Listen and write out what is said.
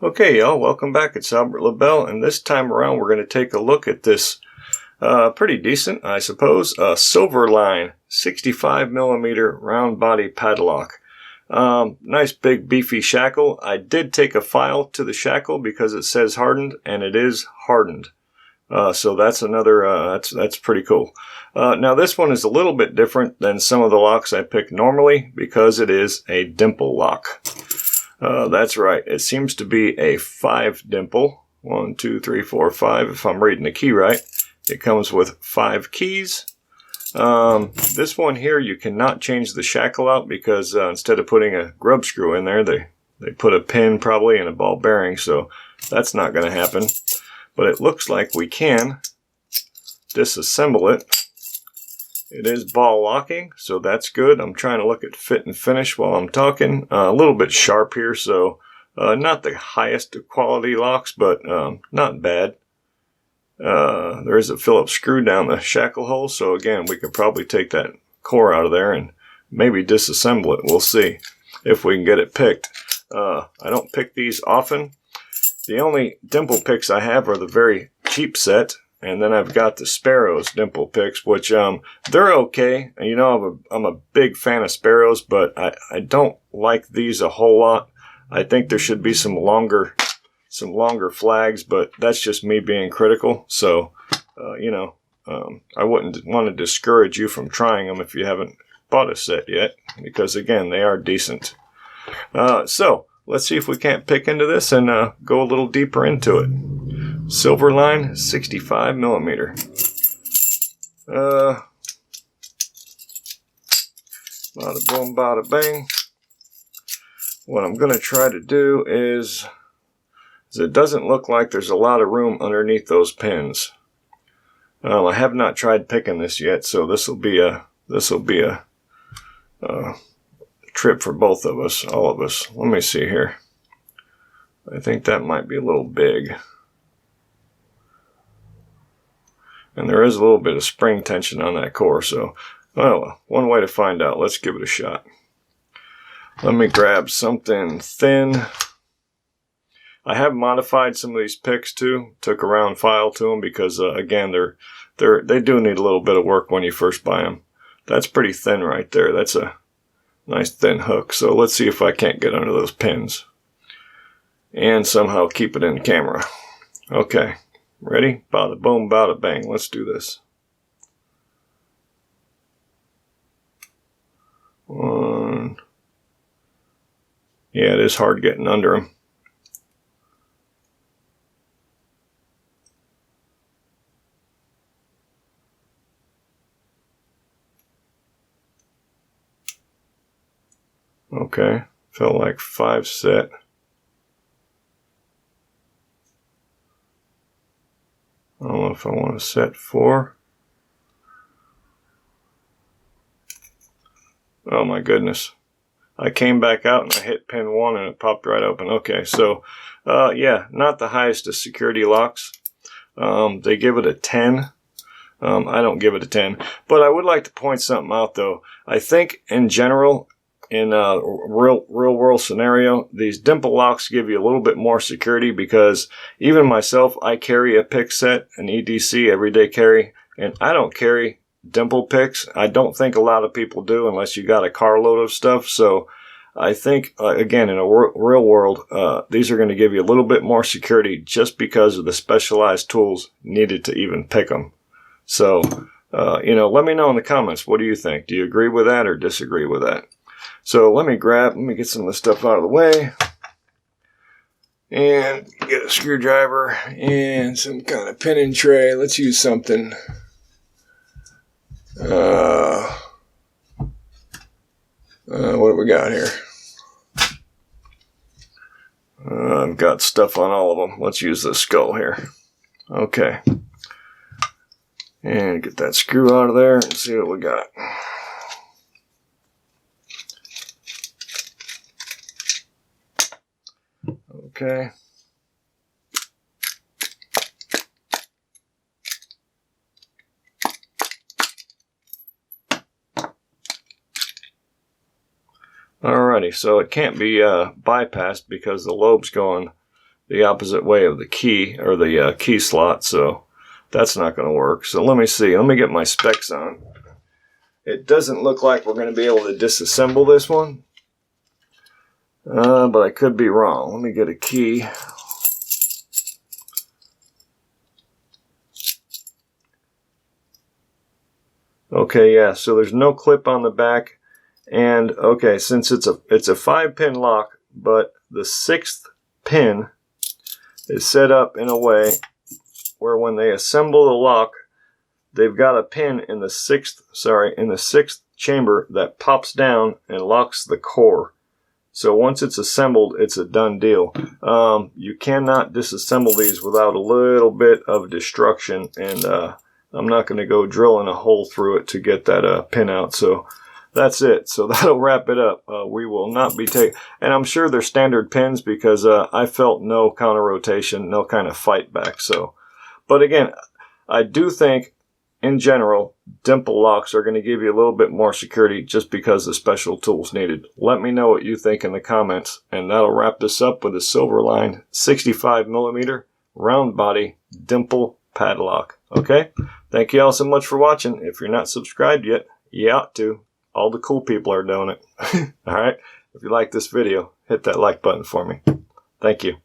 Okay, y'all, welcome back. It's Albert Lebel, and this time around we're going to take a look at this pretty decent, I suppose, SILVERLINE 65mm round body padlock. Nice big beefy shackle. I did take a file to the shackle because it says hardened, and it is hardened. So that's another, that's pretty cool. Now this one is a little bit different than some of the locks I pick normally because it is a dimple lock. That's right. It seems to be a 5 dimple. 1, 2, 3, 4, 5. If I'm reading the key right, it comes with 5 keys. This one here, you cannot change the shackle out because instead of putting a grub screw in there, they put a pin probably and a ball bearing. So that's not going to happen. But it looks like we can disassemble it. It is ball locking, so that's good. I'm trying to look at fit and finish while I'm talking. A little bit sharp here, so not the highest quality locks, but not bad. There is a Phillips screw down the shackle hole, so again, we could probably take that core out of there and maybe disassemble it. We'll see if we can get it picked. I don't pick these often. The only dimple picks I have are the very cheap set. And then I've got the Sparrows dimple picks, which they're okay. You know, I'm a big fan of Sparrows, but I don't like these a whole lot. I think there should be some longer flags, but that's just me being critical. So, you know, I wouldn't want to discourage you from trying them if you haven't bought a set yet, because again, they are decent. So let's see if we can't pick into this and go a little deeper into it. SILVERLINE 65mm. Bada boom, bada bang. What I'm going to try to do is it doesn't look like there's a lot of room underneath those pins. I have not tried picking this yet, so this will be a trip for both of us, all of us. Let me see here. I think that might be a little big. And there is a little bit of spring tension on that core, so, well, one way to find out. Let's give it a shot. Let me grab something thin. I have modified some of these picks too. Took a round file to them because, again, they do need a little bit of work when you first buy them. That's pretty thin right there. That's a nice thin hook. So let's see if I can't get under those pins and somehow keep it in the camera. Okay. Ready? Bada boom, bada bang. Let's do this. One. Yeah, it is hard getting under them. Okay. Felt like 5 set. I don't know if I want to set 4. Oh my goodness. I came back out and I hit pin 1 and it popped right open. Okay, so yeah, not the highest of security locks. They give it a 10. I don't give it a 10. But I would like to point something out though. I think in general, in a real world scenario, these dimple locks give you a little bit more security because even myself, I carry a pick set, an EDC everyday carry, and I don't carry dimple picks. I don't think a lot of people do unless you got a carload of stuff. So I think, again, in a real world, these are going to give you a little bit more security just because of the specialized tools needed to even pick them. So, you know, let me know in the comments. What do you think? Do you agree with that or disagree with that? So let me get some of this stuff out of the way and get a screwdriver and some kind of pinning tray. Let's use something. What do we got here? I've got stuff on all of them. Let's use this skull here. Okay. And get that screw out of there and see what we got. Okay. Alrighty, so it can't be bypassed because the lobe's going the opposite way of the key, or the key slot, so that's not going to work. So let me see. Let me get my specs on. It doesn't look like we're going to be able to disassemble this one, but I could be wrong. Let me get a key. Okay, yeah, so there's no clip on the back, and okay, since it's a 5-pin lock, but the 6th pin is set up in a way where when they assemble the lock, they've got a pin in the 6th chamber that pops down and locks the core. So once it's assembled, it's a done deal. You cannot disassemble these without a little bit of destruction, and I'm not going to go drilling a hole through it to get that pin out. So that's it. So that'll wrap it up. We will not be taking, and I'm sure they're standard pins because I felt no counter rotation, no kind of fight back. So, but again, I do think in general, dimple locks are going to give you a little bit more security just because the special tools needed. Let me know what you think in the comments, and that'll wrap this up with a SILVERLINE 65mm round body dimple padlock. Okay? Thank you all so much for watching. If you're not subscribed yet, you ought to. All the cool people are doing it. Alright? If you like this video, hit that like button for me. Thank you.